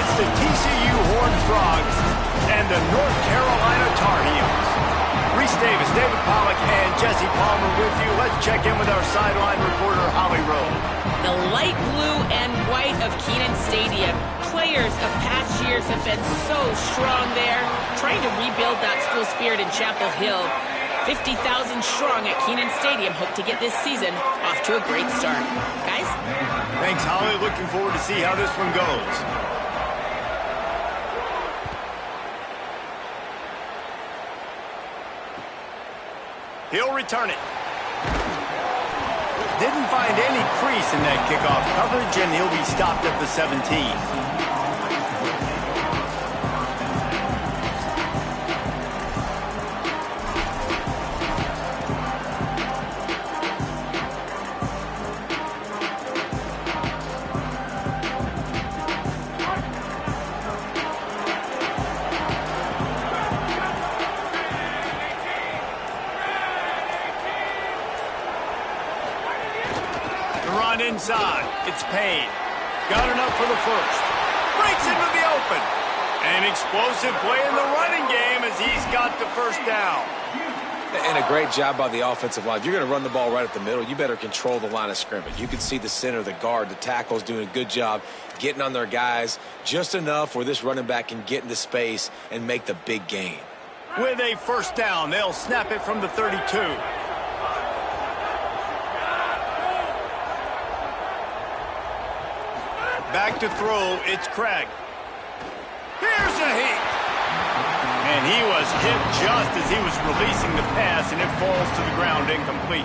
It's the TCU Horned Frogs and the North Carolina Tar Heels. Reese Davis, David Pollack, and Jesse Palmer with you. Let's check in with our sideline reporter, Holly Rowe. The light blue and white of Kenan Stadium. Players of past years have been so strong there, trying to rebuild that school spirit in Chapel Hill. 50,000 strong at Kenan Stadium hope to get this season off to a great start. Guys? Thanks, Holly. Looking forward to see how this one goes. He'll return it. Didn't find any crease in that kickoff coverage, and he'll be stopped at the 17. Inside, it's Payne. Got enough for the first. Breaks into the open. An explosive play in the running game as he's got the first down. And a great job by the offensive line. If you're going to run the ball right at the middle, you better control the line of scrimmage. You can see the center, the guard, the tackles doing a good job getting on their guys just enough where this running back can get into space and make the big gain. With a first down, they'll snap it from the 32. Back to throw, it's Craig. Here's a hit. And he was hit just as he was releasing the pass, and it falls to the ground incomplete.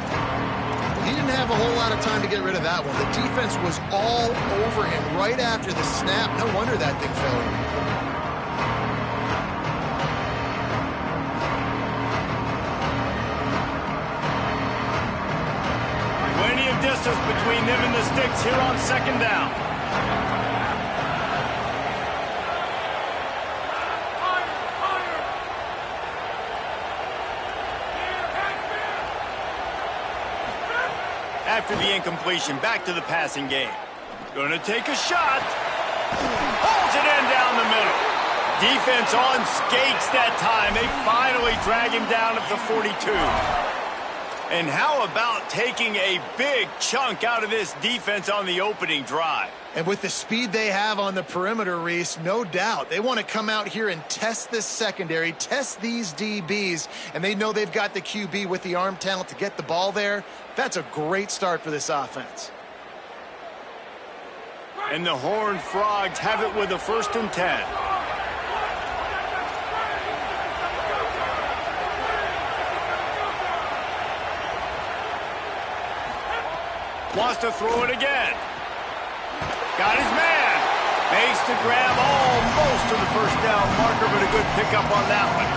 He didn't have a whole lot of time to get rid of that one. The defense was all over him right after the snap. No wonder that thing fell in. Plenty of distance between them and the sticks here on second down. After the incompletion, back to the passing game. Gonna take a shot. Pulls it in down the middle. Defense on skates that time. They finally drag him down at the 42. And how about taking a big chunk out of this defense on the opening drive? And with the speed they have on the perimeter, Reese, no doubt. They want to come out here and test this secondary, test these DBs, and they know they've got the QB with the arm talent to get the ball there. That's a great start for this offense. And the Horned Frogs have it with a 1st and 10. Wants to throw it again. Got his man. Makes the grab almost to the first down marker, but a good pickup on that one.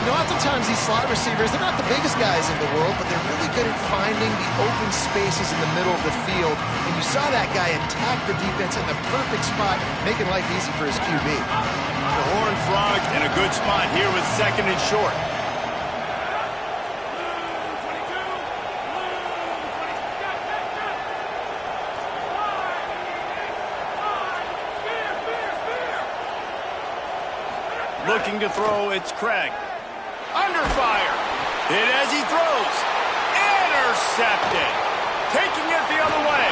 You know, oftentimes these slot receivers, they're not the biggest guys in the world, but they're really good at finding the open spaces in the middle of the field. And you saw that guy attack the defense in the perfect spot, making life easy for his QB. The Horned Frogs in a good spot here with 2nd and short. Looking to throw, it's Craig. Under fire. Hit as he throws. Intercepted. Taking it the other way.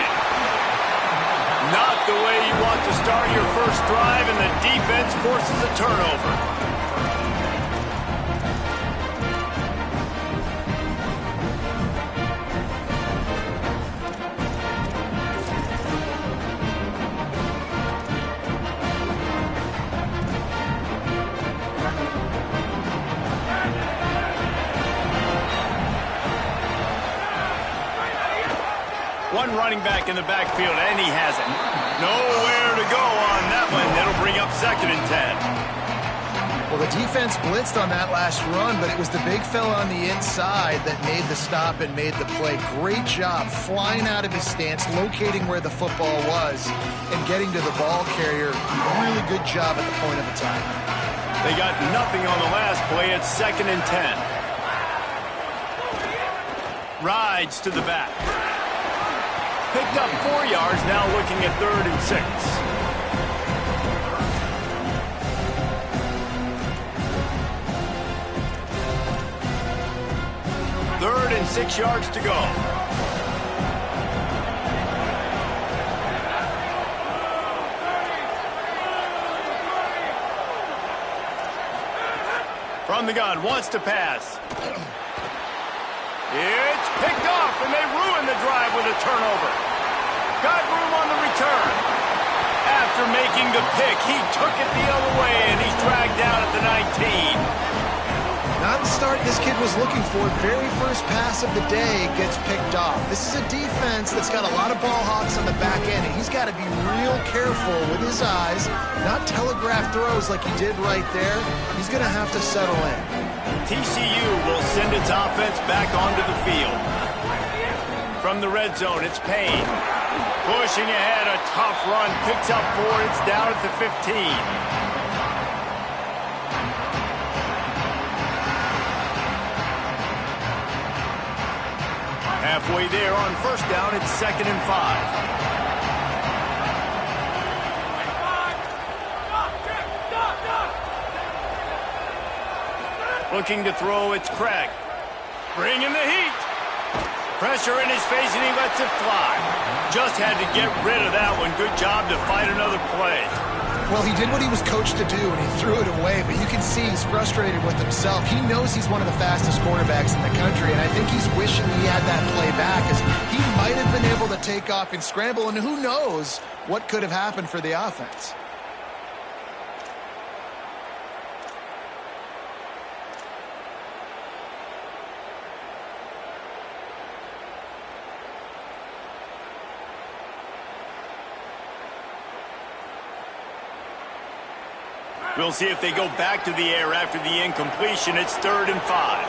Not the way you want to start your first drive, and the defense forces a turnover. One running back in the backfield, and he has it. Nowhere to go on that one. That'll bring up 2nd and 10. Well, the defense blitzed on that last run, but it was the big fella on the inside that made the stop and made the play. Great job flying out of his stance, locating where the football was, and getting to the ball carrier. Really good job at the point of attack. They got nothing on the last play. It's 2nd and 10. Rides to the back. Picked up 4 yards, now looking at 3rd and 6. 3rd and 6 yards to go. From the gun, wants to pass. It's picked off, and they ruin the drive with a turnover. Got room on the return. After making the pick, he took it the other way, and he's dragged down at the 19. Not the start this kid was looking for. Very first pass of the day gets picked off. This is a defense that's got a lot of ball hawks on the back end, and he's got to be real careful with his eyes, not telegraph throws like he did right there. He's going to have to settle in. TCU will send its offense back onto the field. From the red zone, it's Payne. Pushing ahead, a tough run, picks up 4, it's down at the 15. Halfway there on first down, it's 2nd and 5. Looking to throw, it's Craig. Bringing the heat. Pressure in his face, and he lets it fly. Just had to get rid of that one. Good job to fight another play. Well, he did what he was coached to do, and he threw it away, but you can see he's frustrated with himself. He knows he's one of the fastest quarterbacks in the country, and I think he's wishing he had that play back, as he might have been able to take off and scramble, and who knows what could have happened for the offense. We'll see if they go back to the air after the incompletion. It's 3rd and 5.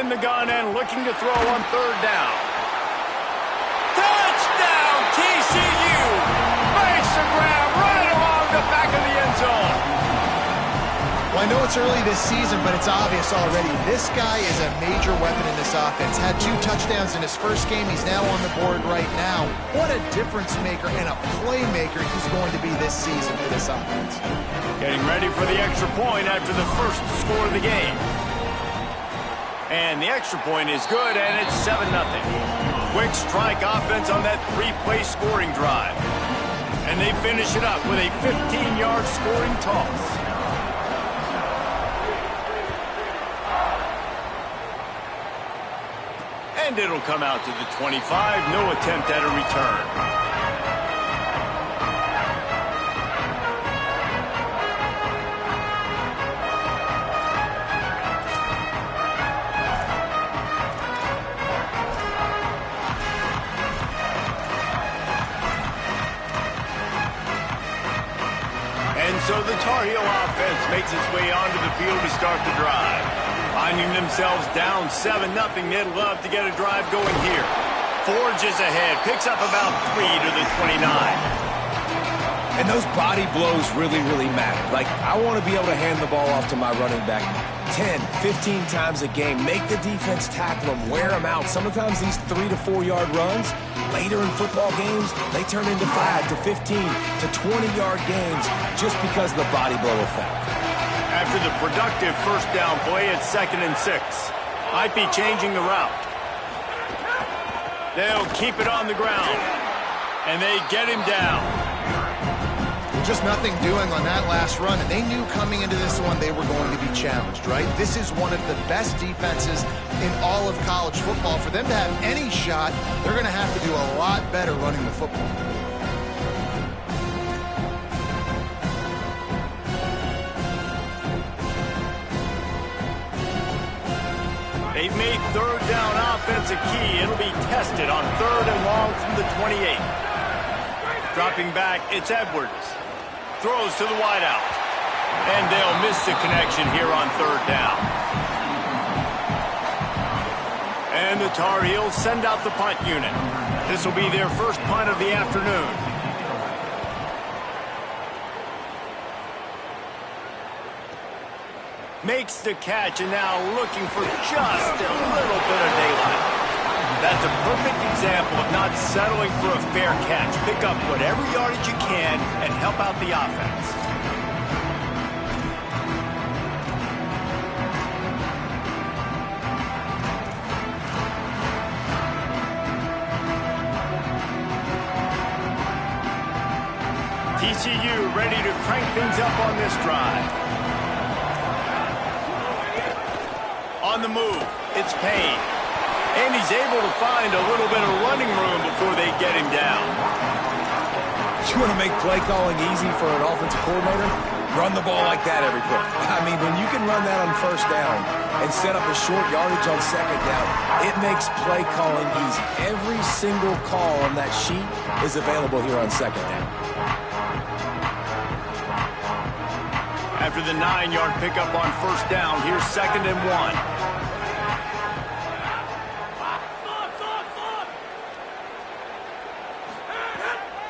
In the gun and looking to throw on 3rd down. Touchdown, TCU! Makes the grab right along the back of the end zone. Well, I know it's early this season, but it's obvious already. This guy is a major weapon in this offense. Had 2 touchdowns in his first game. He's now on the board right now. What a difference maker and a playmaker he's going to be this season for this offense. Getting ready for the extra point after the first score of the game. And the extra point is good, and it's 7-0. Quick strike offense on that 3-play scoring drive. And they finish it up with a 15-yard scoring toss. And it'll come out to the 25. No attempt at a return. And so the Tar Heel offense makes its way onto the field to start the drive. Finding themselves down 7-0, they'd love to get a drive going here. Forges ahead, picks up about 3 to the 29. And those body blows really, really matter. Like, I want to be able to hand the ball off to my running back 10, 15 times a game. Make the defense tackle them, wear them out. Sometimes these 3 to 4 yard runs, later in football games, they turn into 5 to 15 to 20-yard games just because of the body blow effect. After the productive first down play, it's 2nd and 6. Might be changing the route. They'll keep it on the ground. And they get him down. Just nothing doing on that last run, and they knew coming into this one they were going to be challenged, right? This is one of the best defenses in all of college football. For them to have any shot, they're going to have to do a lot better running the football. They've made 3rd down offense a key. It'll be tested on 3rd and long from the 28. Dropping back, it's Edwards. Throws to the wideout. And they'll miss the connection here on 3rd down. And the Tar Heels send out the punt unit. This will be their first punt of the afternoon. Makes the catch, and now looking for just a little bit of daylight. That's a perfect example of not settling for a fair catch. Pick up whatever yardage you can and help out the offense. TCU ready to crank things up on this drive. On the move, it's Payne. And he's able to find a little bit of running room before they get him down. You want to make play calling easy for an offensive coordinator? Run the ball like that every play. I mean, when you can run that on first down and set up a short yardage on second down, it makes play calling easy. Every single call on that sheet is available here on second down. After the 9-yard pickup on first down, here's 2nd and 1.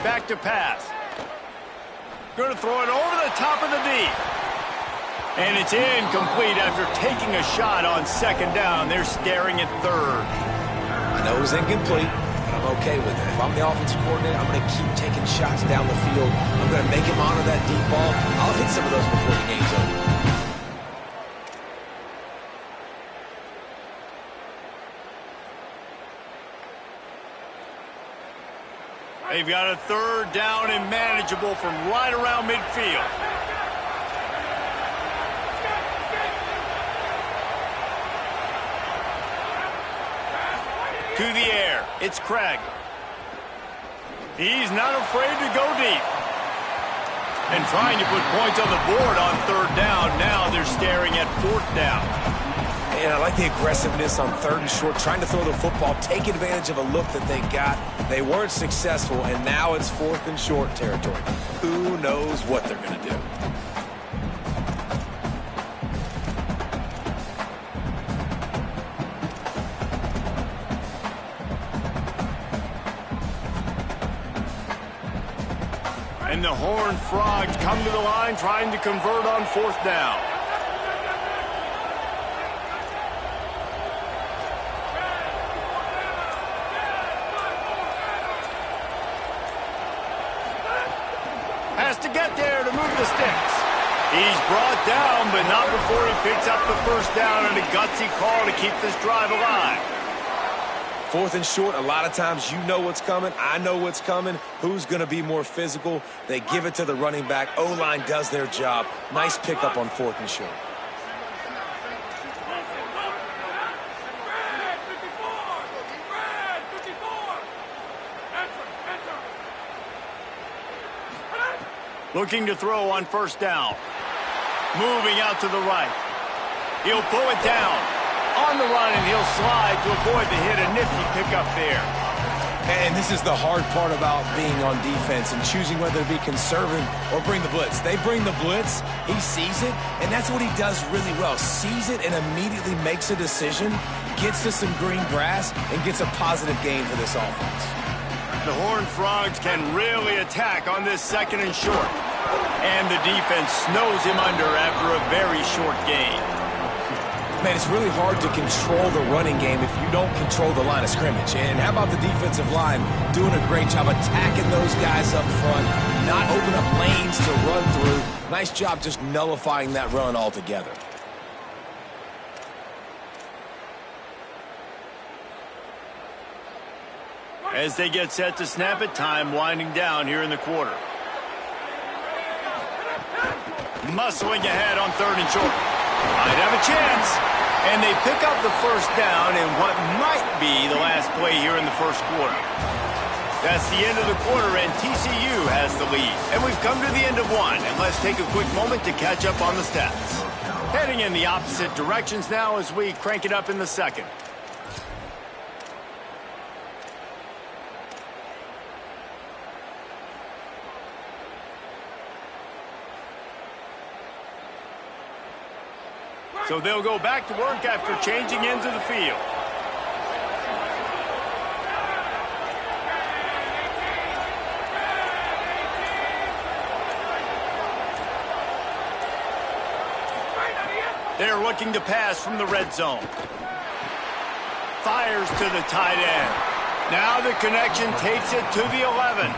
Back to pass. Going to throw it over the top of the D. And it's incomplete after taking a shot on second down. They're staring at third. I know it was incomplete, but I'm okay with it. If I'm the offensive coordinator, I'm going to keep taking shots down the field. I'm going to make him honor that deep ball. I'll hit some of those before the game's over. They've got a third down and manageable from right around midfield. To the air, it's Craig. He's not afraid to go deep. And trying to put points on the board on third down. Now they're staring at fourth down. And I like the aggressiveness on third and short, trying to throw the football, take advantage of a look that they got. They weren't successful, and now it's fourth and short territory. Who knows what they're going to do? And the Horned Frogs come to the line trying to convert on fourth down. Has to get there to move the sticks. He's brought down, but not before he picks up the first down and a gutsy call to keep this drive alive. Fourth and short, a lot of times you know what's coming. I know what's coming. Who's going to be more physical? They give it to the running back. O-line does their job. Nice pickup on fourth and short. Looking to throw on first down. Moving out to the right. He'll pull it down. On the run, and he'll slide to avoid the hit. A nifty pickup there. And this is the hard part about being on defense and choosing whether to be conservative or bring the blitz. They bring the blitz, he sees it, and that's what he does really well. Sees it and immediately makes a decision, gets to some green grass, and gets a positive gain for this offense. The Horned Frogs can really attack on this second and short. And the defense snows him under after a very short gain. Man, it's really hard to control the running game if you don't control the line of scrimmage. And how about the defensive line doing a great job attacking those guys up front, not open up lanes to run through. Nice job just nullifying that run altogether. As they get set to snap it, time winding down here in the quarter. Muscling ahead on third and short. Might have a chance. And they pick up the first down in what might be the last play here in the first quarter. That's the end of the quarter, and TCU has the lead. And we've come to the end of one, and let's take a quick moment to catch up on the stats. Heading in the opposite directions now as we crank it up in the second. So they'll go back to work after changing into the field. They're looking to pass from the red zone. fires to the tight end. Now the connection takes it to the 11.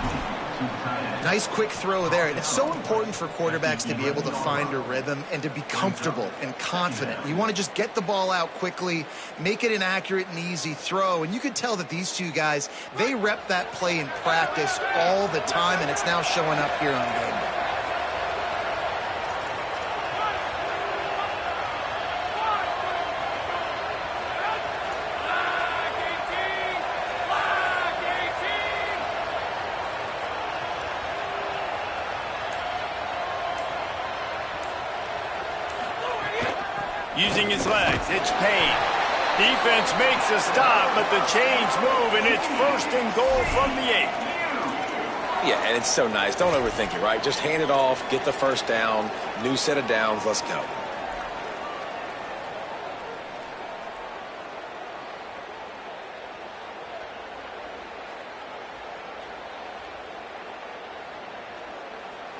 Nice quick throw there. And it's so important for quarterbacks to be able to find a rhythm and to be comfortable and confident. You want to just get the ball out quickly, make it an accurate and easy throw. And you could tell that these two guys, they rep that play in practice all the time, and it's now showing up here on game day. Using his legs, it's Payne. Defense makes a stop, but the chains move, and it's 1st and goal from the 8. Yeah, and it's so nice. Don't overthink it, right? Just hand it off, get the first down, new set of downs, let's go.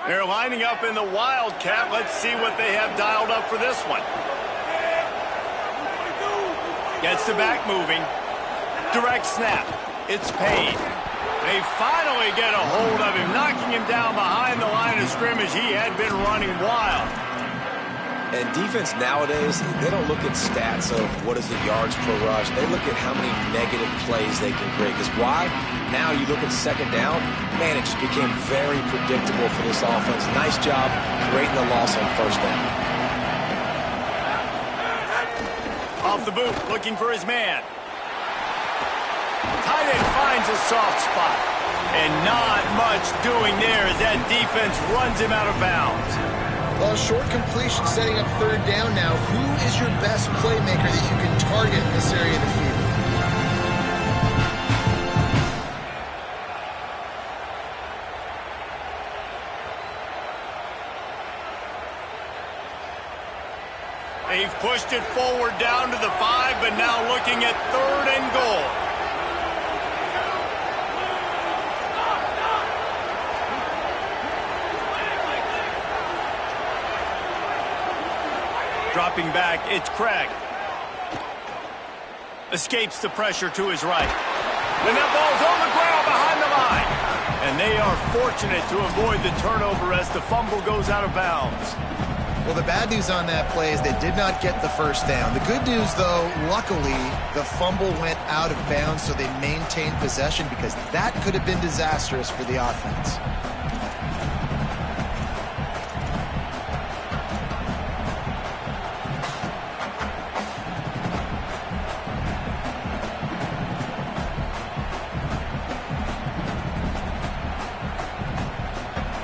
They're lining up in the Wildcat. Let's see what they have dialed up for this one. Gets the back moving. Direct snap. It's Payne. They finally get a hold of him, knocking him down behind the line of scrimmage. He had been running wild. And defense nowadays, they don't look at stats of what is the yards per rush. They look at how many negative plays they can create. Because why? Now you look at 2nd down, man, it just became very predictable for this offense. Nice job creating the loss on 1st down. Off the boot, looking for his man. Tight end finds a soft spot. And not much doing there as that defense runs him out of bounds. Well, short completion setting up 3rd down now. Who is your best playmaker that you can target in this area of the field? They've pushed it forward down to the 5, but now looking at 3rd and goal. Dropping back, it's Craig. Escapes the pressure to his right. And that ball's on the ground behind the line. And they are fortunate to avoid the turnover as the fumble goes out of bounds. Well, the bad news on that play is they did not get the 1st down. The good news, though, luckily, the fumble went out of bounds, so they maintained possession because that could have been disastrous for the offense.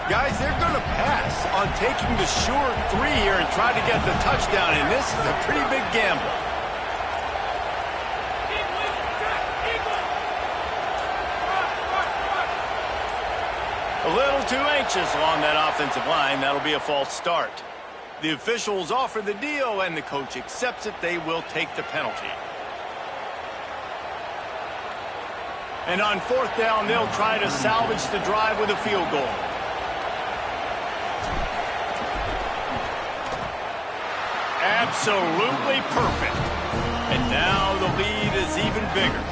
Guys, they're going to pass on taking the sure 3 here and try to get the touchdown, and this is a pretty big gamble. A little too anxious along that offensive line. That'll be a false start. The officials offer the deal, and the coach accepts it. They will take the penalty. And on 4th down, they'll try to salvage the drive with a field goal. Absolutely perfect. And now the lead is even bigger.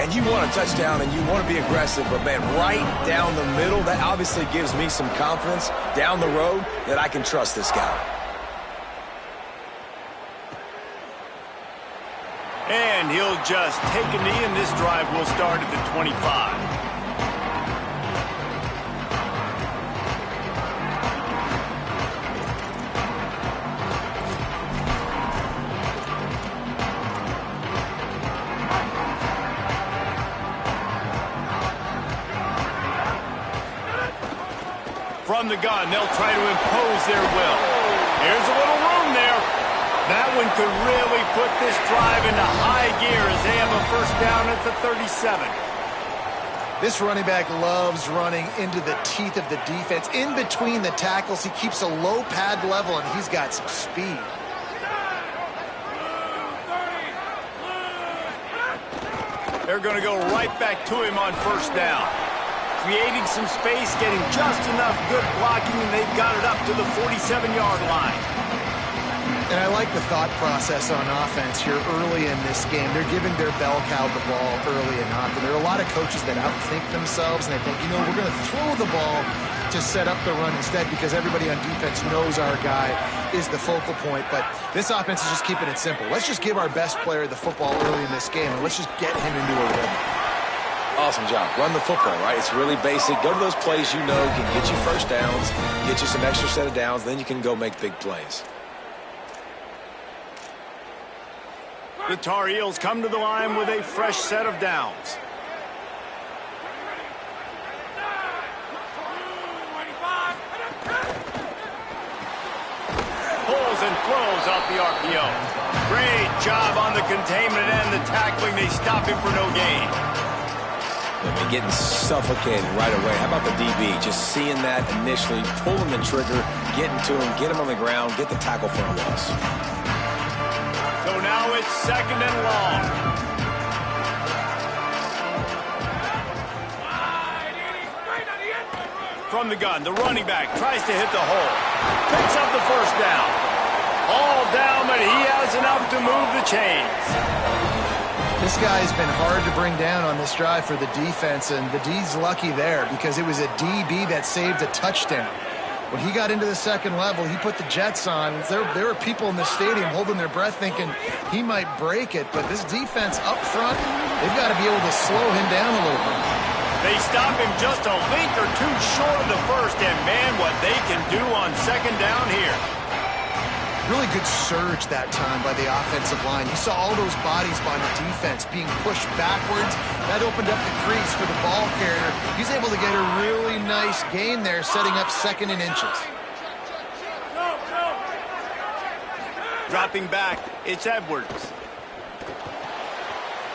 And you want a touchdown and you want to be aggressive, but man, right down the middle, that obviously gives me some confidence down the road that I can trust this guy. And he'll just take a knee, and this drive will start at the 25. From the gun, they'll try to impose their will. Here's a little room there. That one could really put this drive into high gear as they have a 1st down at the 37. This running back loves running into the teeth of the defense. In between the tackles, he keeps a low pad level, and he's got some speed. They're going to go right back to him on 1st down. Creating some space, getting just enough good blocking, and they've got it up to the 47-yard line. And I like the thought process on offense here early in this game. They're giving their bell cow the ball early and often. There are a lot of coaches that outthink themselves, and they think, you know, we're going to throw the ball to set up the run instead because everybody on defense knows our guy is the focal point. But this offense is just keeping it simple. Let's just give our best player the football early in this game, and let's just get him into a rhythm. Awesome job. Run the football, right? It's really basic. Go to those plays you know can get you first downs, get you some extra set of downs, then you can go make big plays. The Tar Heels come to the line with a fresh set of downs. Pulls and throws off the RPO. Great job on the containment and the tackling. They stop him for no gain. They've been getting suffocated right away. How about the DB? Just seeing that initially, pulling the trigger, getting to him, get him on the ground, get the tackle for a loss. So now it's 2nd and long. From the gun, the running back tries to hit the hole. Picks up the first down. All down, but he has enough to move the chains. This guy's been hard to bring down on this drive for the defense, and the D's lucky there because it was a DB that saved a touchdown. When he got into the second level, he put the Jets on. There were people in the stadium holding their breath thinking he might break it, but this defense up front, they've got to be able to slow him down a little bit. They stop him just a length or two short of the first, and man, what they can do on 2nd down here. Really good surge that time by the offensive line. You saw all those bodies by the defense being pushed backwards. That opened up the crease for the ball carrier. He's able to get a really nice gain there, setting up 2nd and inches. Dropping back, it's Edwards.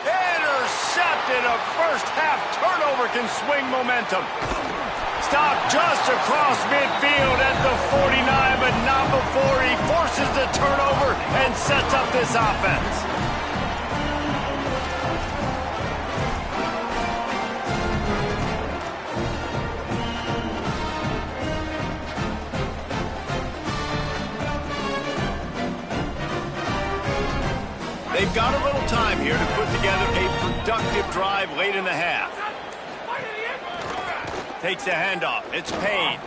Intercepted. A first-half turnover can swing momentum. Stopped just across midfield at the 49, but not before he forces the turnover and sets up this offense. They've got a little time here to put together a productive drive late in the half. Takes the handoff. It's Payne.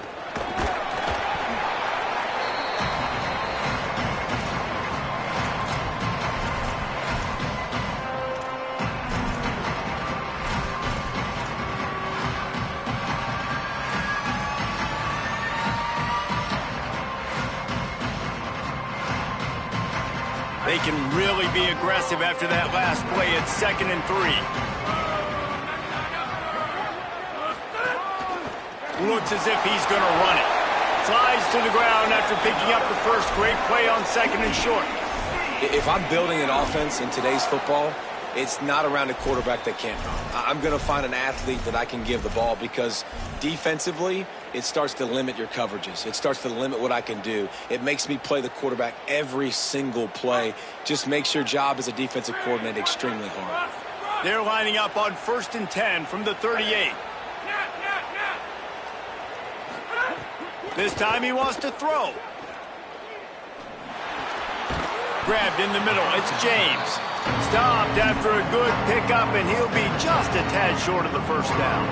They can really be aggressive after that last play. It's 2nd and 3. Looks as if he's going to run it. Slides to the ground after picking up the first. Great play on 2nd and short. If I'm building an offense in today's football, it's not around a quarterback that can't run. I'm going to find an athlete that I can give the ball because defensively, it starts to limit your coverages. It starts to limit what I can do. It makes me play the quarterback every single play. Just makes your job as a defensive coordinator extremely hard. They're lining up on 1st and 10 from the 38. This time he wants to throw. Grabbed in the middle. It's James. Stopped after a good pickup, and he'll be just a tad short of the first down.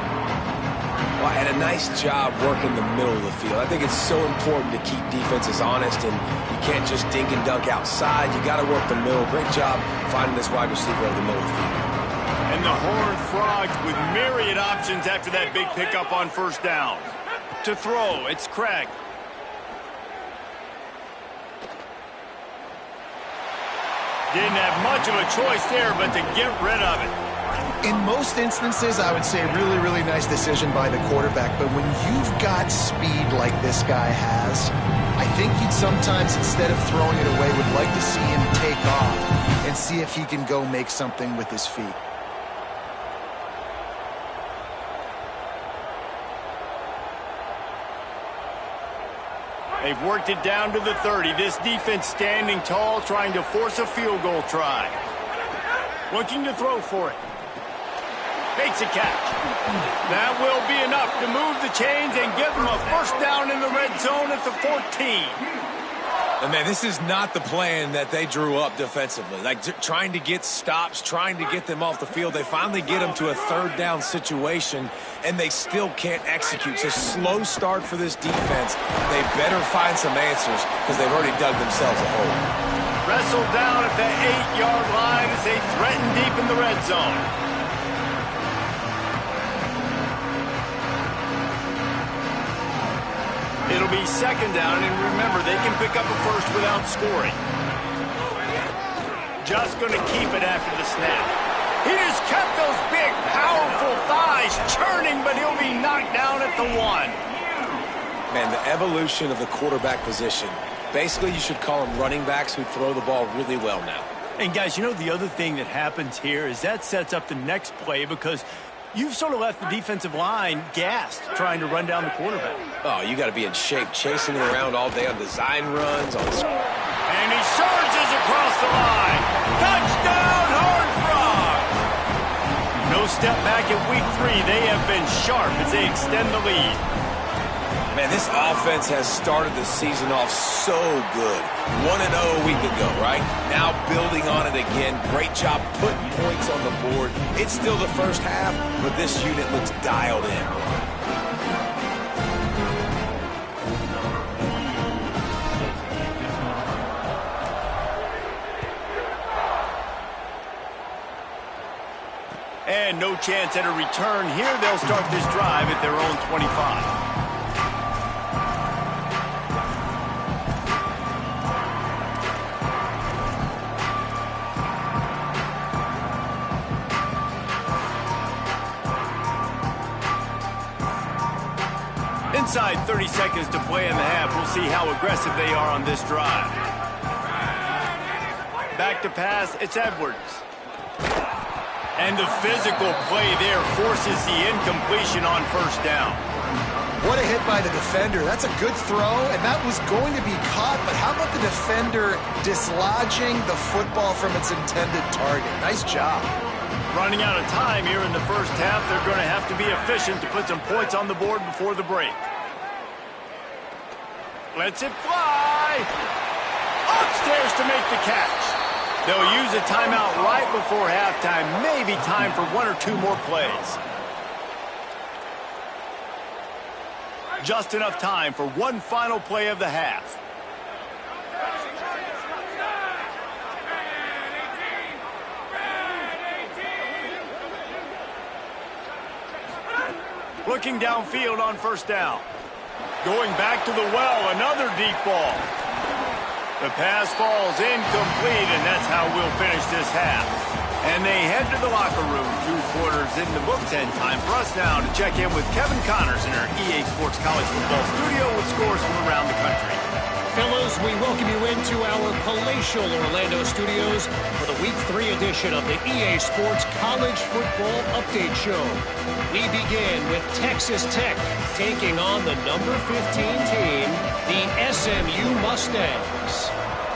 Well, and a nice job working the middle of the field. I think it's so important to keep defenses honest, and you can't just dink and dunk outside. You got to work the middle. Great job finding this wide receiver over the middle of the field. And the Horned Frogs with myriad options after that big pickup on 1st down. To throw, it's Craig. Didn't have much of a choice there, but to get rid of it. In most instances, I would say really, really nice decision by the quarterback. But when you've got speed like this guy has, I think you'd sometimes, instead of throwing it away, would like to see him take off and see if he can go make something with his feet. They've worked it down to the 30. This defense standing tall, trying to force a field goal try. Looking to throw for it. Makes a catch. That will be enough to move the chains and give them a first down in the red zone at the 14. And man, this is not the plan that they drew up defensively. Like trying to get stops, trying to get them off the field. They finally get them to a third down situation, and they still can't execute. So slow start for this defense. They better find some answers because they've already dug themselves a hole. Wrestled down at the 8-yard line as they threaten deep in the red zone. It'll be second down, and remember, they can pick up a first without scoring. Just going to keep it after the snap. He just kept those big, powerful thighs churning, but he'll be knocked down at the 1. Man, the evolution of the quarterback position. Basically, you should call them running backs who throw the ball really well now. And, guys, you know the other thing that happens here is that sets up the next play because you've sort of left the defensive line gassed trying to run down the quarterback. Oh, you got to be in shape, chasing him around all day on design runs. And he surges across the line. Touchdown, Horned Frog! No step back in week 3. They have been sharp as they extend the lead. Man, this offense has started the season off so good. 1-0 a week ago, right? Now building on it again. Great job putting points on the board. It's still the first half, but this unit looks dialed in. And no chance at a return here. They'll start this drive at their own 25. Inside 30 seconds to play in the half. We'll see how aggressive they are on this drive. Back to pass, it's Edwards. And the physical play there forces the incompletion on first down. What a hit by the defender. That's a good throw, and that was going to be caught, but how about the defender dislodging the football from its intended target? Nice job. Running out of time here in the first half. They're going to have to be efficient to put some points on the board before the break. Lets it fly. Upstairs to make the catch. They'll use a timeout right before halftime. Maybe time for 1 or 2 more plays. Just enough time for one final play of the half. Looking downfield on first down. Going back to the well, another deep ball. The pass falls incomplete, and that's how we'll finish this half. And they head to the locker room. 2 quarters in the books, and time for us now to check in with Kevin Connors in our EA Sports College Football studio with scores from around the country. Fellas, we welcome you into our palatial Orlando studios for the Week 3 edition of the EA Sports College Football Update Show. We begin with Texas Tech taking on the number 15 team, the SMU Mustangs.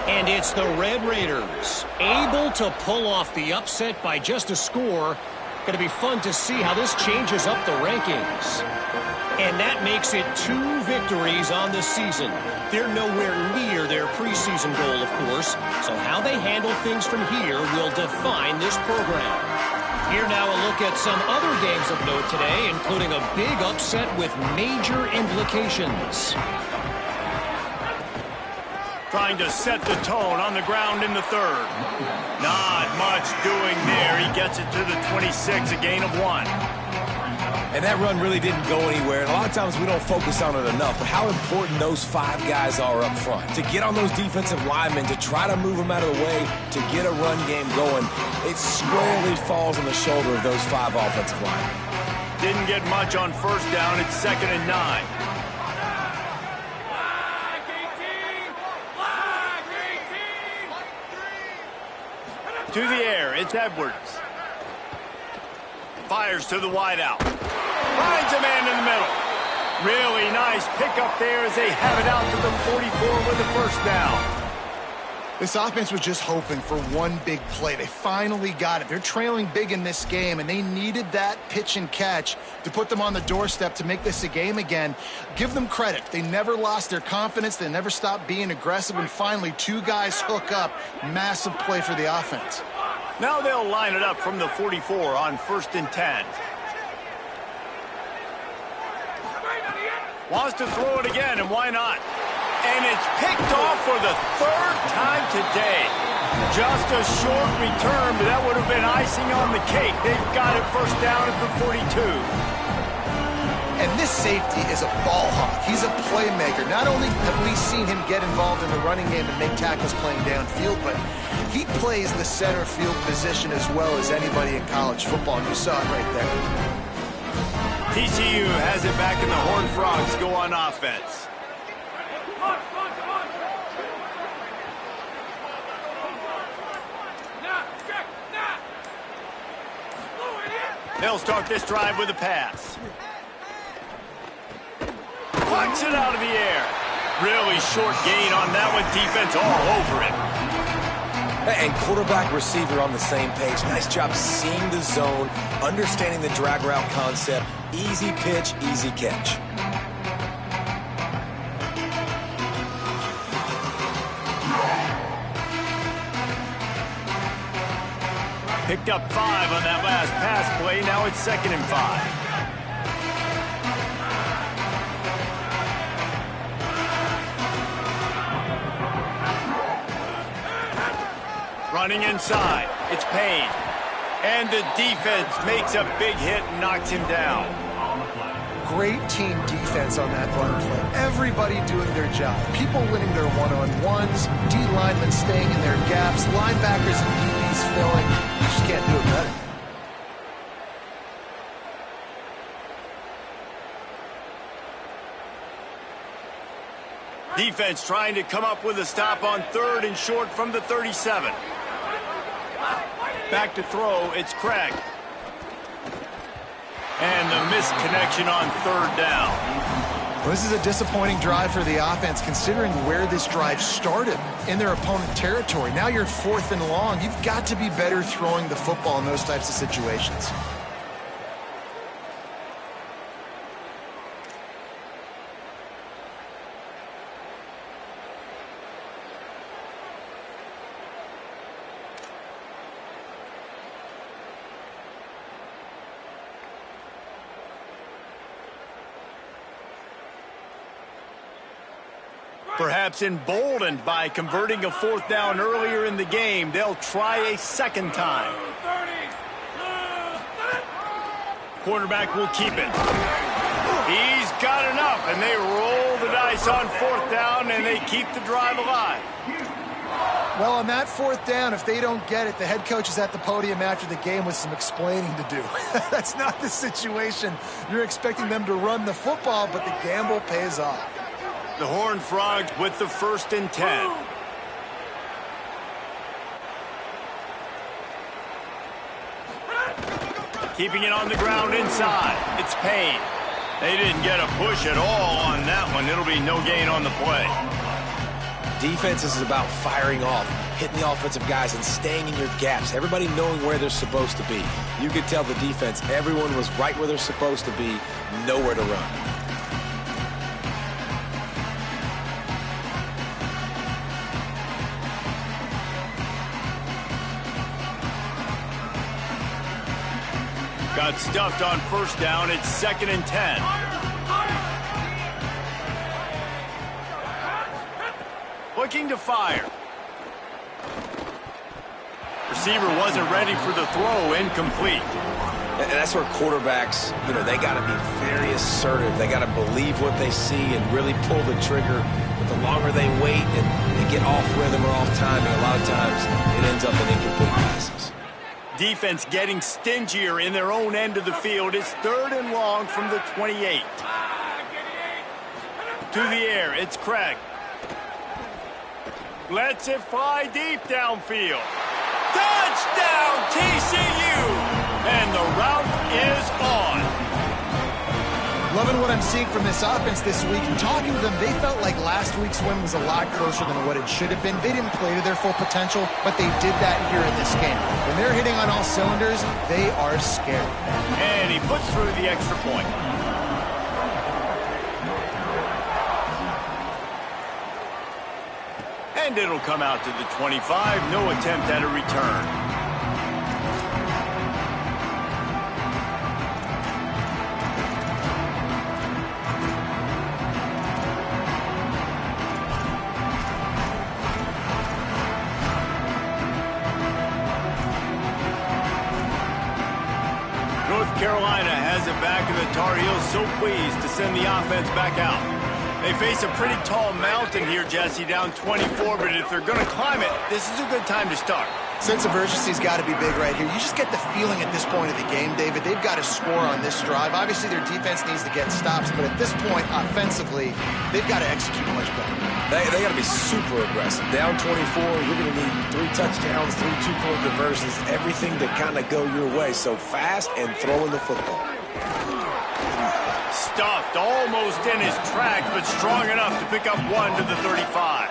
And it's the Red Raiders, able to pull off the upset by just a score. Going to be fun to see how this changes up the rankings. And that makes it 2 victories on the season. They're nowhere near their preseason goal, of course, so how they handle things from here will define this program. Here now a look at some other games of note today, including a big upset with major implications. Trying to set the tone on the ground in the third. Not much doing there. He gets it to the 26, a gain of 1. And that run really didn't go anywhere. And a lot of times we don't focus on it enough. But how important those 5 guys are up front. To get on those defensive linemen, to try to move them out of the way, to get a run game going, it squarely falls on the shoulder of those 5 offensive linemen. Didn't get much on first down. It's 2nd and 9. To the air, it's Edwards. Fires to the wideout. Finds a man in the middle. Really nice pickup there as they have it out to the 44 with the first down. This offense was just hoping for one big play. They finally got it. They're trailing big in this game, and they needed that pitch and catch to put them on the doorstep to make this a game again. Give them credit. They never lost their confidence. They never stopped being aggressive, and finally, two guys hook up. Massive play for the offense. Now they'll line it up from the 44 on 1st and 10. Wants to throw it again, and why not? And it's picked off for the 3rd time today. Just a short return, but that would have been icing on the cake. They've got it 1st down at the 42. And this safety is a ball hawk. He's a playmaker. Not only have we seen him get involved in the running game and make tackles playing downfield, but he plays the center field position as well as anybody in college football, and you saw it right there. TCU has it back, and the Horned Frogs go on offense. They'll start this drive with a pass. Plucks it out of the air. Really short gain on that one. Defense all over it. And quarterback, receiver on the same page. Nice job seeing the zone, understanding the drag route concept. Easy pitch, easy catch. Picked up 5 on that last pass play. Now it's 2nd and 5. Running inside. It's Payne. And the defense makes a big hit and knocks him down. Great team defense on that run play. Everybody doing their job. People winning their one-on-ones, D linemen staying in their gaps, linebackers and DBs filling. You just can't do it better. Defense trying to come up with a stop on 3rd and short from the 37. Back to throw, it's Craig. And the missed connection on 3rd down. Well, this is a disappointing drive for the offense, considering where this drive started, in their opponent territory. Now you're 4th and long. You've got to be better throwing the football in those types of situations. Perhaps emboldened by converting a 4th down earlier in the game, they'll try a 2nd time. Quarterback will keep it. He's got enough, and they roll the dice on 4th down, and they keep the drive alive. Well, on that 4th down, if they don't get it, the head coach is at the podium after the game with some explaining to do. That's not the situation. You're expecting them to run the football, but the gamble pays off. The Horned Frogs with the 1st and 10. Keeping it on the ground inside. It's Payne. They didn't get a push at all on that one. It'll be no gain on the play. Defense is about firing off, hitting the offensive guys, and staying in your gaps. Everybody knowing where they're supposed to be. You could tell the defense, everyone was right where they're supposed to be, nowhere to run. Got stuffed on 1st down. It's 2nd and 10. Looking to fire. Receiver wasn't ready for the throw. Incomplete. And that's where quarterbacks, they got to be very assertive. They got to believe what they see and really pull the trigger. But the longer they wait and they get off rhythm or off timing, a lot of times it ends up in incomplete passes. Defense getting stingier in their own end of the field. It's 3rd and long from the 28. To the air, it's Craig. Lets it fly deep downfield. Touchdown, TCU! And the route is on. Loving what I'm seeing from this offense this week. And talking to them, they felt like last week's win was a lot closer than what it should have been. They didn't play to their full potential, but they did that here in this game. When they're hitting on all cylinders, they are scary. And he puts through the extra point. And it'll come out to the 25. No attempt at a return. North Carolina has it back, and the Tar Heels so pleased to send the offense back out. They face a pretty tall mountain here, Jesse, down 24, but if they're going to climb it, this is a good time to start. Sense of urgency's got to be big right here. You just get the feeling at this point of the game, David, they've got to score on this drive. Obviously, their defense needs to get stops, but at this point, offensively, they've got to execute much better. They got to be super aggressive. Down 24, you're going to need 3 touchdowns, 3 two-point conversions, everything to kind of go your way. So fast and throwing the football. Stuffed almost in his tracks, but strong enough to pick up 1 to the 35.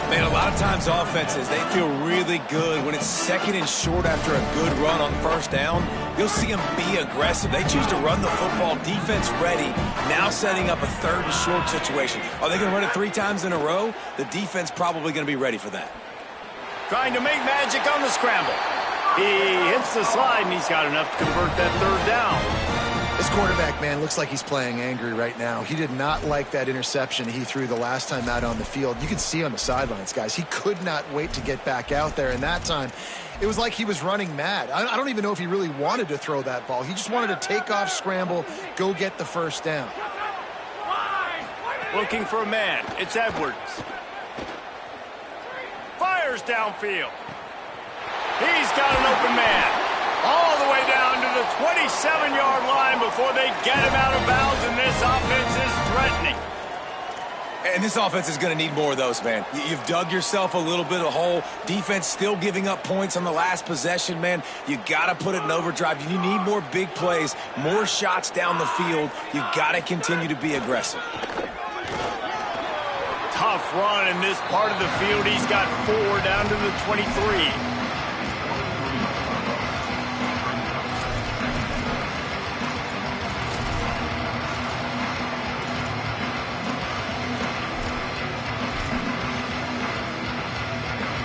Man, a lot of times offenses, they feel really good when it's second and short after a good run on first down. You'll see them be aggressive. They choose to run the football, defense ready, now setting up a third and short situation. Are they going to run it 3 times in a row? The defense probably going to be ready for that. Trying to make magic on the scramble. He hits the slide, and he's got enough to convert that 3rd down. This quarterback, man, looks like he's playing angry right now. He did not like that interception he threw the last time out on the field. You could see on the sidelines, guys. He could not wait to get back out there, and that time it was like he was running mad. I don't even know if he really wanted to throw that ball. He just wanted to take off, scramble, go get the first down. Looking for a man. It's Edwards. Fires downfield. He's got an open man. All the way down to the 27-yard line before they get him out of bounds, and this offense is threatening. And this offense is going to need more of those, man. You've dug yourself a little bit of a hole. Defense still giving up points on the last possession, man. You got to put it in overdrive. You need more big plays, more shots down the field. You got to continue to be aggressive. Tough run in this part of the field. He's got 4 down to the 23.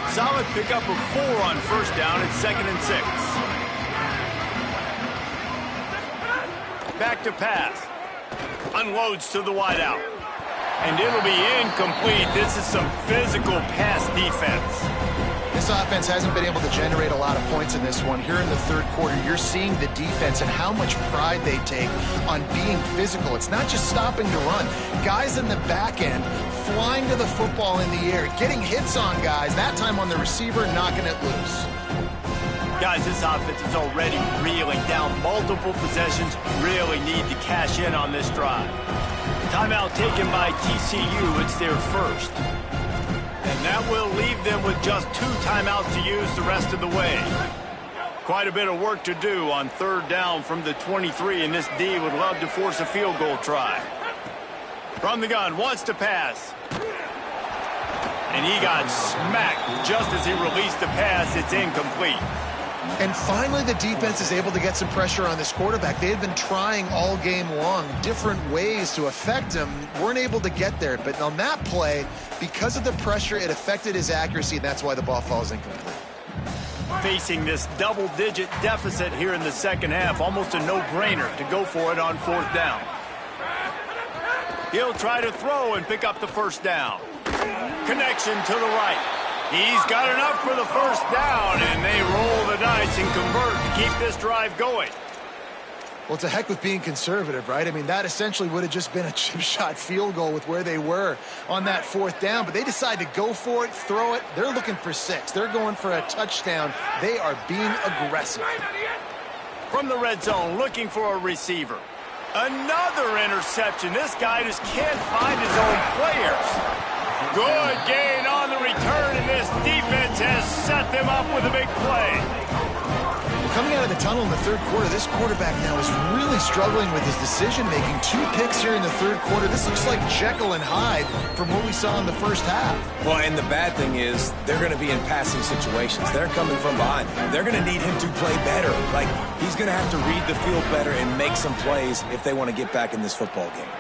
Solid pickup of 4 on first down. It's 2nd and 6. Back to pass. Unloads to the wideout. And it'll be incomplete. This is some physical pass defense. This offense hasn't been able to generate a lot of points in this one. Here in the 3rd quarter, you're seeing the defense and how much pride they take on being physical. It's not just stopping to run. Guys in the back end flying to the football in the air, getting hits on guys, that time on the receiver, knocking it loose. Guys, this offense is already reeling down multiple possessions. Really need to cash in on this drive. Timeout taken by TCU. It's their first. And that will leave them with just 2 timeouts to use the rest of the way. Quite a bit of work to do on 3rd down from the 23, and this D would love to force a field goal try. From the gun, wants to pass. And he got smacked just as he released the pass. It's incomplete. And finally, the defense is able to get some pressure on this quarterback. They had been trying all game long, different ways to affect him, weren't able to get there. But on that play, because of the pressure, it affected his accuracy, and that's why the ball falls incomplete. Facing this double-digit deficit here in the 2nd half, almost a no-brainer to go for it on 4th down. He'll try to throw and pick up the first down. Connection to the right. He's got enough for the first down, and they roll the dice and convert to keep this drive going. Well, it's a heck with being conservative, right? I mean, that essentially would have just been a chip shot field goal with where they were on that 4th down, but they decide to go for it, throw it. They're looking for 6. They're going for a touchdown. They are being aggressive. From the red zone, looking for a receiver. Another interception. This guy just can't find his own players. Good gain on the return, and this defense has set them up with a big play. A coming out of the tunnel in the third quarter, this quarterback now is really struggling with his decision-making. 2 picks here in the third quarter. This looks like Jekyll and Hyde from what we saw in the first half. Well, and the bad thing is they're going to be in passing situations. They're coming from behind. They're going to need him to play better. Like, he's going to have to read the field better and make some plays if they want to get back in this football game.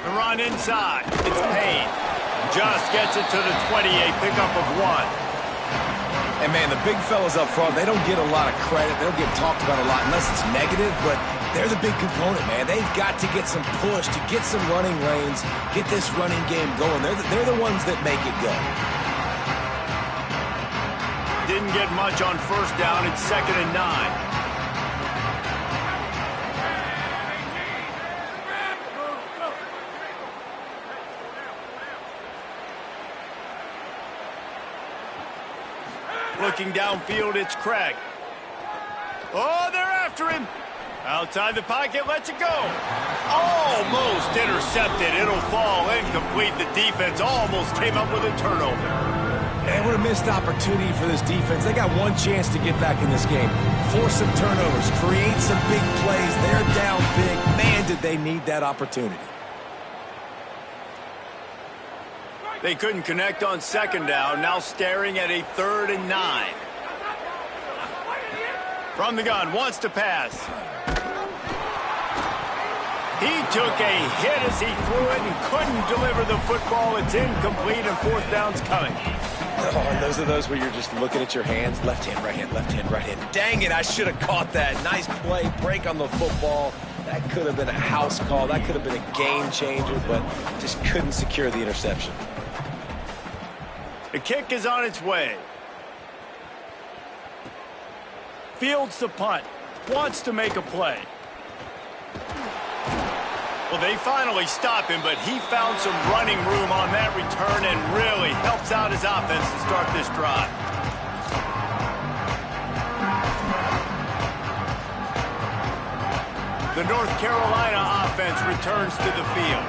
The run inside. It's Payne. Just gets it to the 28, pickup of 1. And, man, the big fellas up front, they don't get a lot of credit. They don't get talked about a lot unless it's negative, but they're the big component, man. They've got to get some push, to get some running lanes, get this running game going. They're the ones that make it go. Didn't get much on first down. It's 2nd and 9. Looking downfield, it's Craig. Oh, they're after him. Outside the pocket, lets it go. Almost intercepted. It'll fall incomplete. The defense almost came up with a turnover. And what a missed opportunity for this defense. They got one chance to get back in this game. Force some turnovers, create some big plays. They're down big. Man, did they need that opportunity. They couldn't connect on 2nd down. Now staring at a 3rd and 9. From the gun, wants to pass. He took a hit as he threw it and couldn't deliver the football. It's incomplete and 4th down's coming. Oh, and those are those where you're just looking at your hands. Left hand, right hand, left hand, right hand. Dang it, I should have caught that. Nice play, break on the football. That could have been a house call. That could have been a game changer, but just couldn't secure the interception. The kick is on its way. Fields the punt. Wants to make a play. Well, they finally stop him, but he found some running room on that return and really helps out his offense to start this drive. The North Carolina offense returns to the field.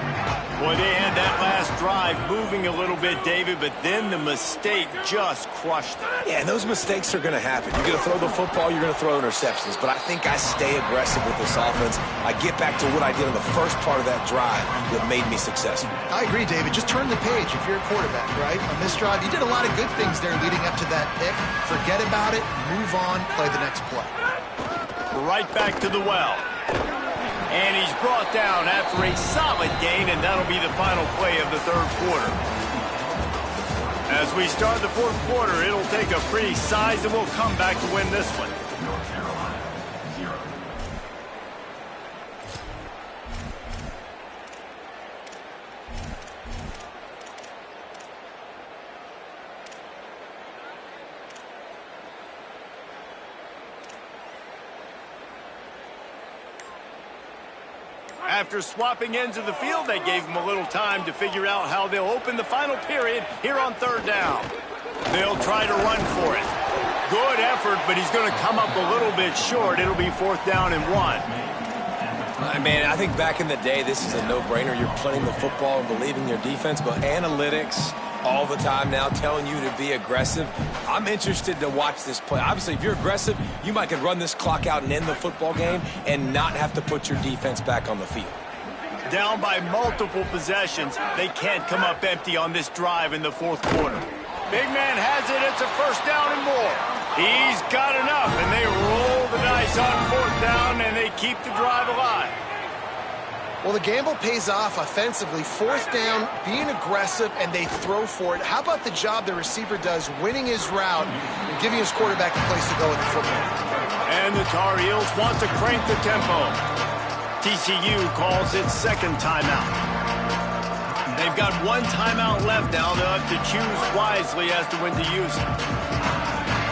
Boy, they had that last drive moving a little bit, David, but then the mistake just crushed them. Yeah, and those mistakes are going to happen. You're going to throw the football, you're going to throw interceptions, but I think I stay aggressive with this offense. I get back to what I did in the first part of that drive that made me successful. I agree, David. Just turn the page if you're a quarterback, right? On this drive, you did a lot of good things there leading up to that pick. Forget about it, move on, play the next play. Right back to the well. And he's brought down after a solid gain, and that'll be the final play of the third quarter. As we start the fourth quarter, it'll take a pretty sizable comeback to win this one. After swapping ends of the field, they gave him a little time to figure out how they'll open the final period here on 3rd down. They'll try to run for it. Good effort, but he's going to come up a little bit short. It'll be 4th down and 1. Man, I think back in the day, this is a no-brainer. You're playing the football and believing in your defense, but analytics all the time now telling you to be aggressive. I'm interested to watch this play. Obviously, if you're aggressive, you might could run this clock out and end the football game and not have to put your defense back on the field. Down by multiple possessions, they can't come up empty on this drive in the fourth quarter. Big man has it. It's a 1st down and more. He's got enough, and they roll the dice on 4th down, and they keep the drive alive. Well, the gamble pays off offensively. 4th down, being aggressive, and they throw for it. How about the job the receiver does, winning his route and giving his quarterback a place to go with the football? And the Tar Heels want to crank the tempo. TCU calls its 2nd timeout. They've got 1 timeout left now. They'll have to choose wisely as to when to use it.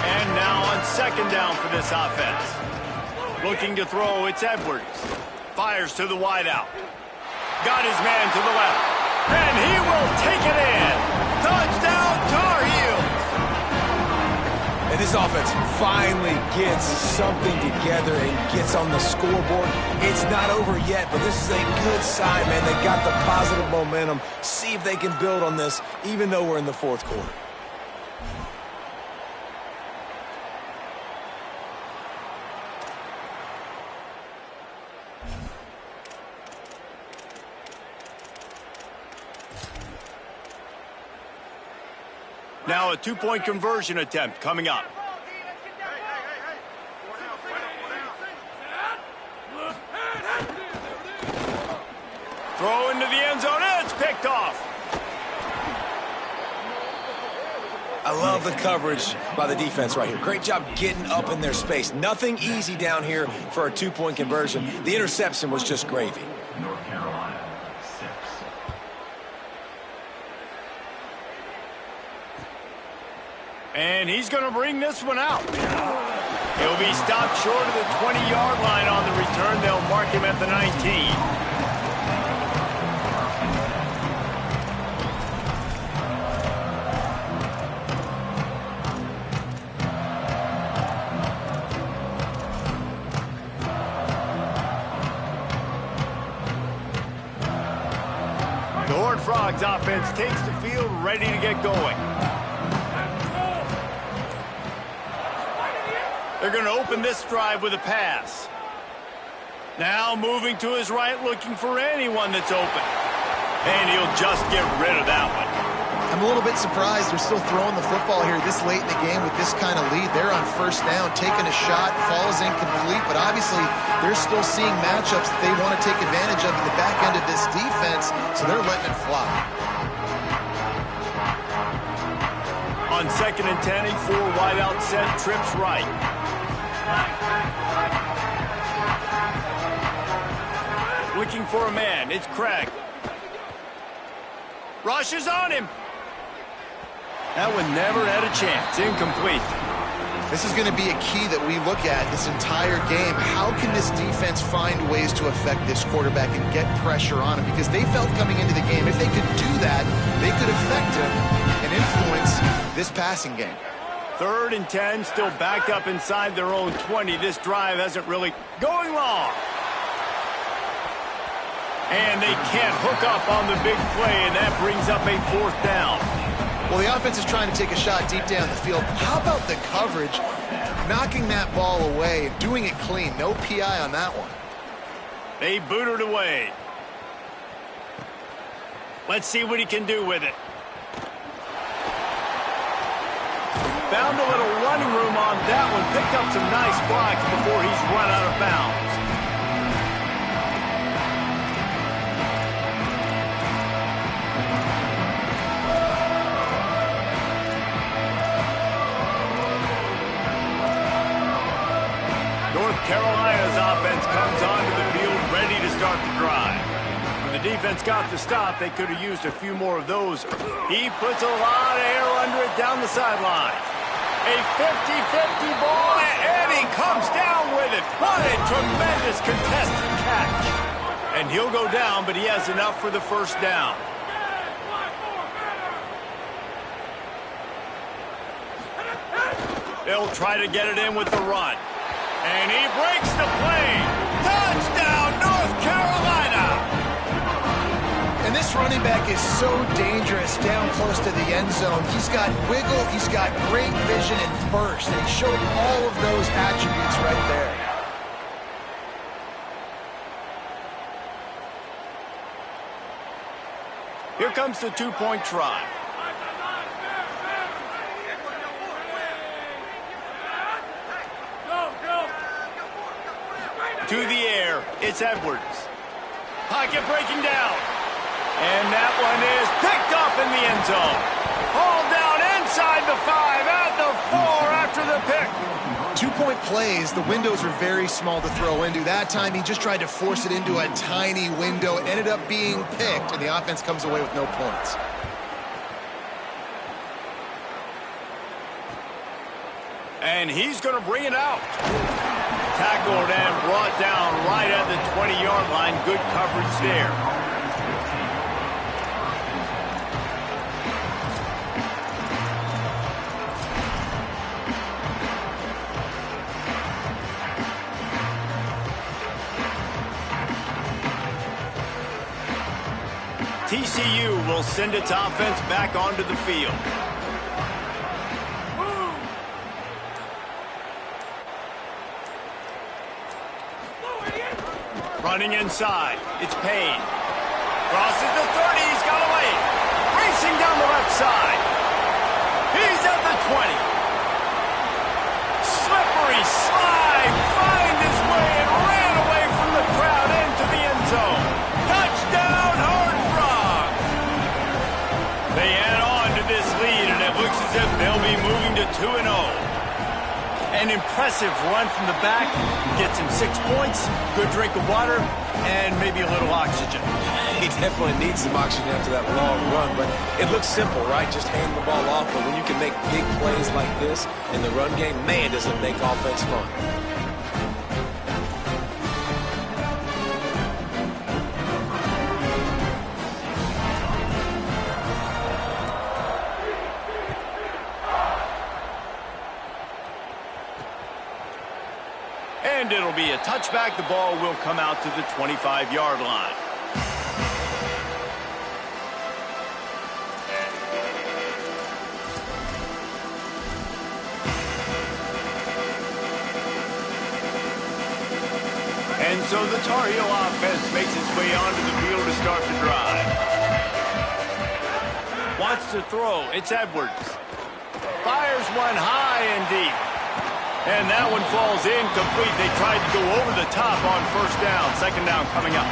And now on 2nd down for this offense. Looking to throw, it's Edwards. Fires to the wideout. Got his man to the left. And he will take it in. Touchdown, Tar Heels. And this offense finally gets something together and gets on the scoreboard. It's not over yet, but this is a good sign, man. They got the positive momentum. See if they can build on this, even though we're in the fourth quarter. Now a two-point conversion attempt coming up. Throw into the end zone, and it's picked off. I love the coverage by the defense right here. Great job getting up in their space. Nothing easy down here for a two-point conversion. The interception was just gravy. North Carolina, 6. And he's going to bring this one out. He'll be stopped short of the 20-yard line on the return. They'll mark him at the 19. The Horned Frogs offense takes the field, ready to get going. They're going to open this drive with a pass. Now moving to his right, looking for anyone that's open. And he'll just get rid of that one. I'm a little bit surprised they're still throwing the football here this late in the game with this kind of lead. They're on first down, taking a shot, falls incomplete, but obviously they're still seeing matchups that they want to take advantage of in the back end of this defense, so they're letting it fly. On 2nd and 10, a 4-wide out set, trips right. Looking for a man, it's Craig. Rushes on him. That one never had a chance. Incomplete. This is going to be a key that we look at this entire game. How can this defense find ways to affect this quarterback and get pressure on him? Because they felt coming into the game, if they could do that, they could affect him and influence this passing game. 3rd and 10, still backed up inside their own 20. This drive hasn't really going long. And they can't hook up on the big play, and that brings up a 4th down. Well, the offense is trying to take a shot deep down the field. How about the coverage? Knocking that ball away and doing it clean. No PI on that one. They boot it away. Let's see what he can do with it. Found a little running room on that one. Picked up some nice blocks before he's run out of bounds. North Carolina's offense comes onto the field ready to start the drive. When the defense got the stop, they could have used a few more of those. He puts a lot of air under it down the sideline. A 50-50 ball, and he comes down with it. What a tremendous contested catch. And he'll go down, but he has enough for the first down. They'll try to get it in with the run. And he breaks the play. Touchdown, North Carolina! And this running back is so dangerous down close to the end zone. He's got wiggle, he's got great vision and burst, and he showed all of those attributes right there. Here comes the two-point try. To the air, it's Edwards. Pocket breaking down. And that one is picked up in the end zone. Hauled down inside the 5, at the 4 after the pick. 2-point plays, the windows are very small to throw into. That time he just tried to force it into a tiny window. It ended up being picked, and the offense comes away with no points. And he's going to bring it out. Tackled and brought down right at the 20-yard line. Good coverage there. TCU will send its offense back onto the field. Running inside, it's Payne. Crosses the 30, he's got away. Racing down the left side. He it, they'll be moving to 2-0. An impressive run from the back. Gets him 6 points, good drink of water, and maybe a little oxygen. He definitely needs some oxygen after that long run, but it looks simple, right? Just hand the ball off, but when you can make big plays like this in the run game, man, does it make offense fun. And it'll be a touchback. The ball will come out to the 25-yard line. And so the Tar Heel offense makes its way onto the field to start the drive. Wants to throw. It's Edwards. Fires one high and deep. And that one falls incomplete. They tried to go over the top on first down. Second down coming up.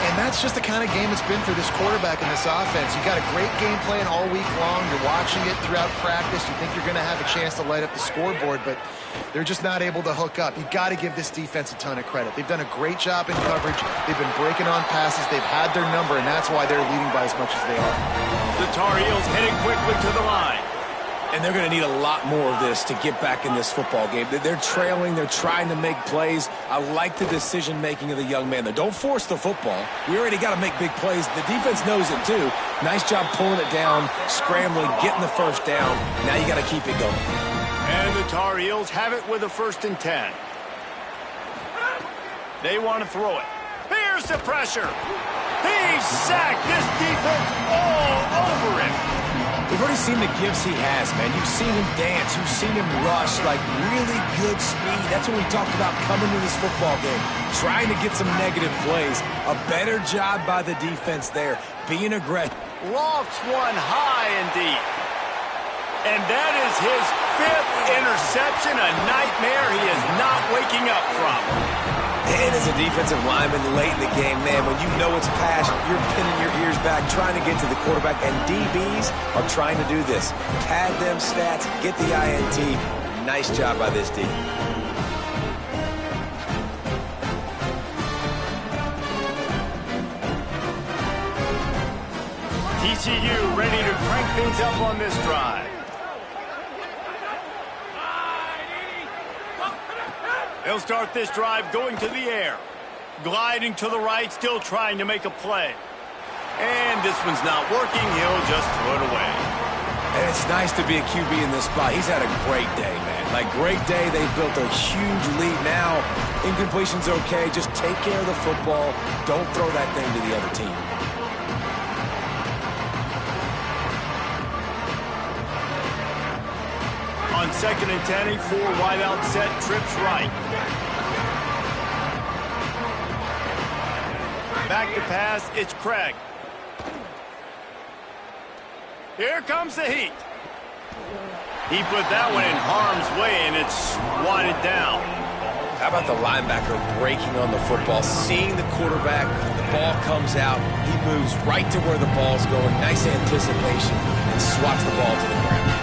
And that's just the kind of game it's been for this quarterback and this offense. You got a great game plan all week long. You're watching it throughout practice. You think you're going to have a chance to light up the scoreboard, but they're just not able to hook up. You got to give this defense a ton of credit. They've done a great job in coverage. They've been breaking on passes. They've had their number, and that's why they're leading by as much as they are. The Tar Heels heading quickly to the line. And they're going to need a lot more of this to get back in this football game. They're trailing. They're trying to make plays. I like the decision-making of the young man there. Don't force the football. We already got to make big plays. The defense knows it, too. Nice job pulling it down, scrambling, getting the first down. Now you got to keep it going. And the Tar Heels have it with a 1st and 10. They want to throw it. Here's the pressure. He's sacked. This defense all over him. We've already seen the gifts he has, man. You've seen him dance. You've seen him rush, like really good speed. That's what we talked about coming to this football game, trying to get some negative plays. A better job by the defense there, being aggressive. Lofts one high and deep. And that is his 5th interception, a nightmare he is not waking up from. And as a defensive lineman late in the game, man, when you know it's pass, you're pinning your ears back, trying to get to the quarterback, and DBs are trying to do this. Pad them stats, get the INT. Nice job by this D. TCU ready to crank things up on this drive. They'll start this drive going to the air. Gliding to the right, still trying to make a play. And this one's not working. He'll just throw it away. And it's nice to be a QB in this spot. He's had a great day, man. Like, great day. They've built a huge lead now. Incompletion's okay. Just take care of the football. Don't throw that thing to the other team. On 2nd and 10, a 4-wide out set, trips right. Back to pass, it's Craig. Here comes the heat. He put that one in harm's way, and it's swatted down. How about the linebacker breaking on the football, seeing the quarterback, the ball comes out, he moves right to where the ball's going, nice anticipation, and swats the ball to the ground.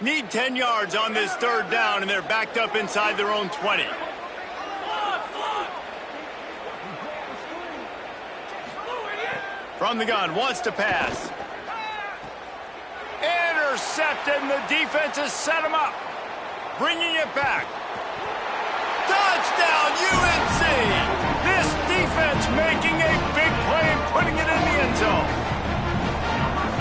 Need 10 yards on this 3rd down, and they're backed up inside their own 20. From the gun, wants to pass. Intercepted, and the defense has set him up. Bringing it back. Touchdown, UNC! This defense making a big play and putting it in the end zone.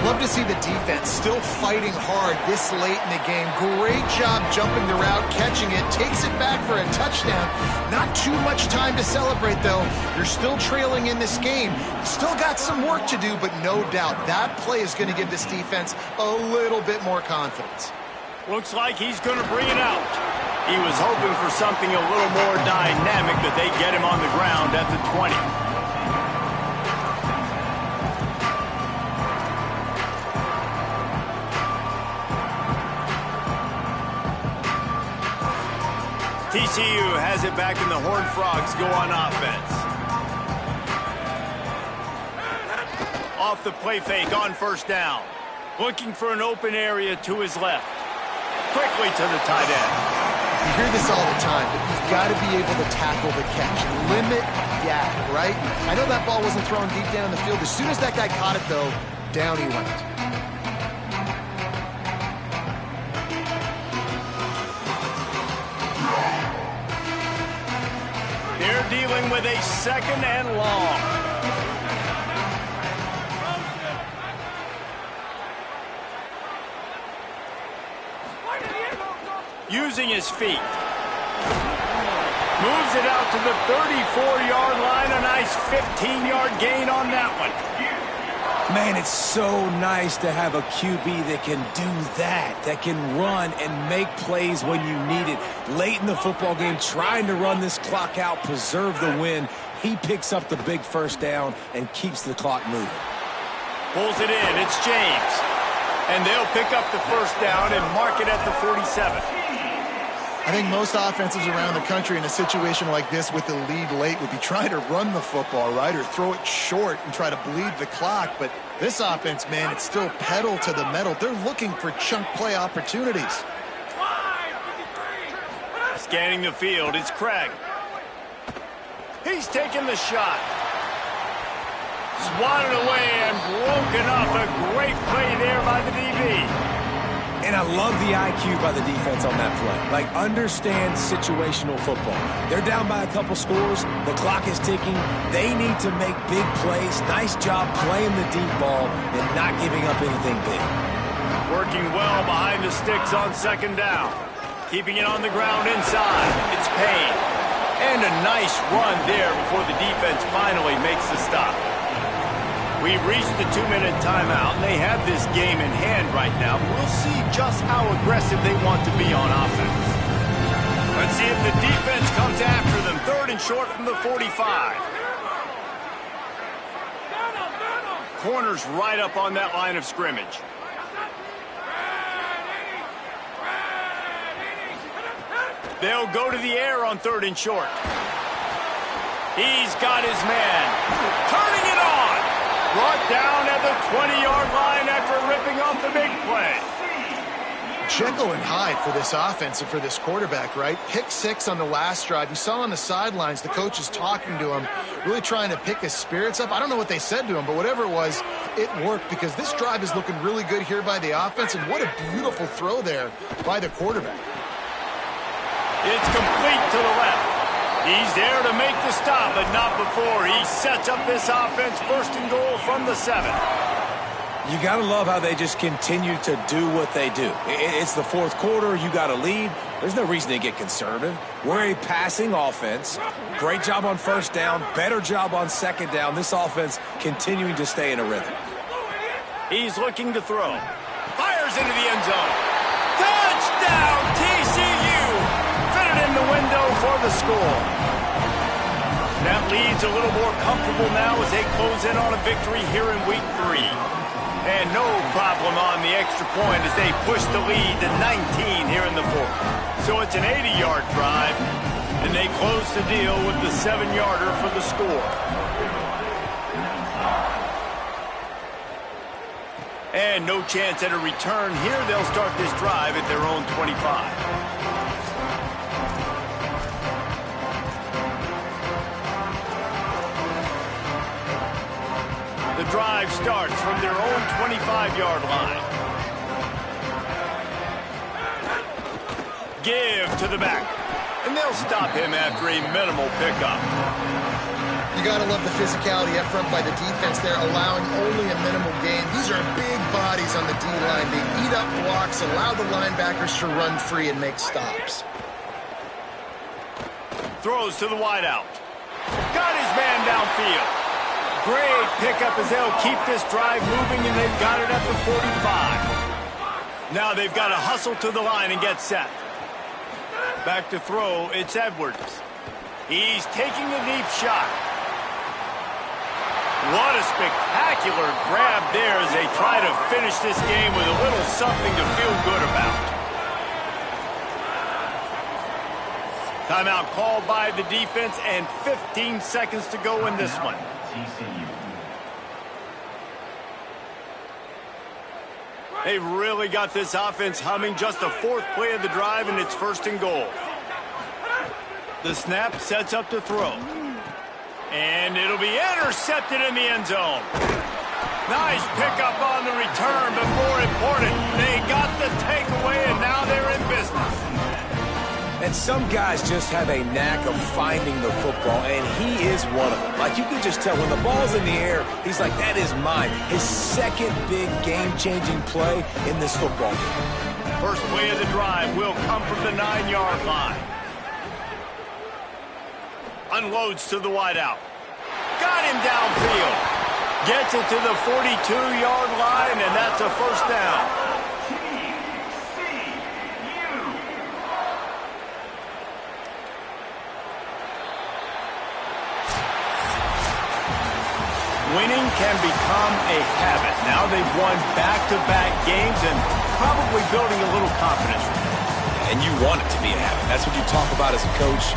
Love to see the defense still fighting hard this late in the game. Great job jumping the route, catching it, takes it back for a touchdown. Not too much time to celebrate, though. You're still trailing in this game. Still got some work to do, but no doubt that play is going to give this defense a little bit more confidence. Looks like he's going to bring it out. He was hoping for something a little more dynamic, but they get him on the ground at the 20. TCU has it back, and the Horned Frogs go on offense. Off the play fake on first down. Looking for an open area to his left. Quickly to the tight end. You hear this all the time, but you've got to be able to tackle the catch. Limit yak, right? I know that ball wasn't thrown deep down the field. As soon as that guy caught it, though, down he went. They're dealing with a second and long. Using his feet. Moves it out to the 34-yard line. A nice 15-yard gain on that one. Man, it's so nice to have a QB that can do that can run and make plays when you need it. Late in the football game, trying to run this clock out, preserve the win. He picks up the big first down and keeps the clock moving. Pulls it in. It's James. And they'll pick up the first down and mark it at the 47. I think most offenses around the country in a situation like this with the lead late would be trying to run the football, right, or throw it short and try to bleed the clock. But this offense, man, it's still pedal to the metal. They're looking for chunk play opportunities. Scanning the field, it's Craig. He's taking the shot. Swatted away and broken up. A great play there by the DB. And I love the IQ by the defense on that play. Like, understand situational football. They're down by a couple scores. The clock is ticking. They need to make big plays. Nice job playing the deep ball and not giving up anything big. Working well behind the sticks on second down. Keeping it on the ground inside. It's Payne. And a nice run there before the defense finally makes the stop. We've reached the 2-minute timeout, and they have this game in hand right now. We'll see just how aggressive they want to be on offense. Let's see if the defense comes after them. 3rd and short from the 45. Corner's right up on that line of scrimmage. They'll go to the air on 3rd and short. He's got his man. Turning it on. Brought down at the 20-yard line after ripping off the big play. Jekyll and Hyde for this offense and for this quarterback, right? Pick 6 on the last drive. You saw on the sidelines the coach is talking to him, really trying to pick his spirits up. I don't know what they said to him, but whatever it was, it worked because this drive is looking really good here by the offense, and what a beautiful throw there by the quarterback. It's complete to the left. He's there to make the stop, but not before. He sets up this offense 1st and goal from the 7. You got to love how they just continue to do what they do. It's the 4th quarter. You got a lead. There's no reason to get conservative. We're a passing offense. Great job on 1st down. Better job on 2nd down. This offense continuing to stay in a rhythm. He's looking to throw. Fires into the end zone. Touchdown, TCU! Fitted in the window for the score. That lead's a little more comfortable now as they close in on a victory here in week 3. And no problem on the extra point as they push the lead to 19 here in the 4th. So it's an 80-yard drive, and they close the deal with the 7-yarder for the score. And no chance at a return here. They'll start this drive at their own 25. The drive starts from their own 25-yard line. Give to the back. And they'll stop him after a minimal pickup. You got to love the physicality up front by the defense there, allowing only a minimal gain. These are big bodies on the D-line. They eat up blocks, allow the linebackers to run free and make stops. Throws to the wideout. Got his man downfield. Great pickup as they'll keep this drive moving, and they've got it at the 45. Now they've got to hustle to the line and get set. Back to throw, it's Edwards. He's taking a deep shot. What a spectacular grab there as they try to finish this game with a little something to feel good about. Timeout called by the defense and 15 seconds to go in this one. They've really got this offense humming. Just the fourth play of the drive, and it's 1st and goal. The snap sets up to throw. And it'll be intercepted in the end zone. Nice pickup on the return, but more important, they got the takeaway, and now they're in business. And some guys just have a knack of finding the football, and he is one of them. Like, you can just tell when the ball's in the air, he's like, that is mine. His second big game-changing play in this football game. First play of the drive will come from the 9-yard line. Unloads to the wideout. Got him downfield. Gets it to the 42-yard line, and that's a 1st down. Winning can become a habit. Now they've won back-to-back games and probably building a little confidence. And you want it to be a habit. That's what you talk about as a coach.